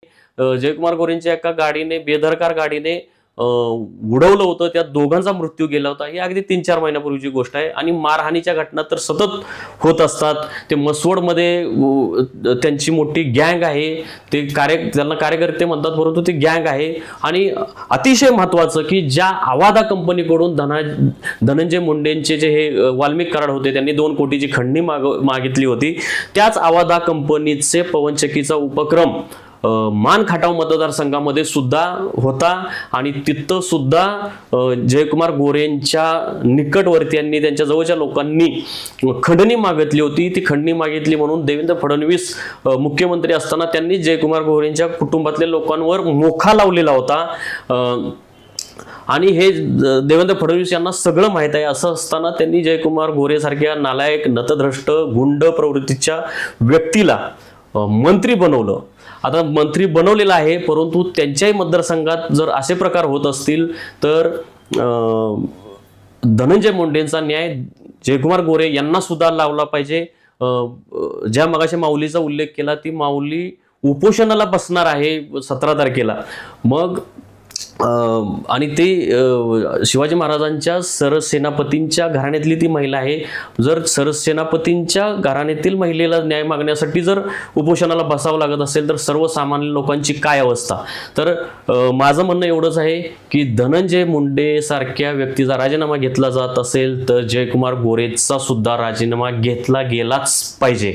जयकुमार गोरेंच्या एका गाडीने बेदरकार गाडीने उडवलं होतं, त्यात दोघांचा मृत्यू गेला होता। ही अगदी 3-4 महिन्यापूर्वीची गोष्ट आहे। आणि मारहाणीच्या घटना तर सतत होत असतात। ते मसवडमध्ये त्यांची मोठी गँग आहे, ते त्यांना कार्यकर्ते म्हणतात परंतु ती गँग आहे। आणि अतिशय महत्त्वाचं की ज्या आवादा कंपनीकडून धनंजय मुंडेंचे जे हे वाल्मिक कराड होते, त्यांनी 2 कोटीची खंडणी मागितली होती, त्याच आवादा कंपनीचे पवनचक्कीचा उपक्रम मान खटाव मतदारसंघामध्ये सुद्धा होता। आणि तिथं सुद्धा जयकुमार गोरेंच्या निकटवर्ती यांनी, त्यांच्या जवळच्या लोकांनी खंडणी मागितली होती। ती खंडणी मागितली म्हणून देवेंद्र फडणवीस मुख्यमंत्री असताना त्यांनी जयकुमार गोरेंच्या कुटुंबातल्या लोकांवर मोखा लावलेला होता। आणि हे देवेंद्र फडणवीस यांना सगळं माहित आहे। असं असताना त्यांनी जयकुमार गोरे सारख्या नालायक, नतद्रष्ट, गुंड प्रवृत्तीच्या व्यक्तीला मंत्री बनवलं। आता मंत्री बनवलेला आहे, परंतु त्यांच्याही मतदारसंघात जर असे प्रकार होत असतील तर धनंजय मुंडेंचा न्याय जयकुमार गोरे यांना सुद्धा लावला पाहिजे। ज्या मगाशी माऊलीचा उल्लेख केला, ती माऊली उपोषणाला बसणार आहे 17 तारखेला। मग आणि ते शिवाजी महाराजांच्या सरसेनापतींच्या घराण्यातली ती महिला आहे। जर सरसेनापतींच्या घराण्यातील महिलेला न्याय मागण्यासाठी जर उपोषणाला बसावं लागत असेल तर सर्वसामान्य लोकांची काय अवस्था। तर माझं म्हणणं एवढंच आहे की धनंजय मुंडे सारख्या व्यक्तीचा राजीनामा घेतला जात असेल तर जयकुमार गोरेचा सुद्धा राजीनामा घेतला गेलाच पाहिजे।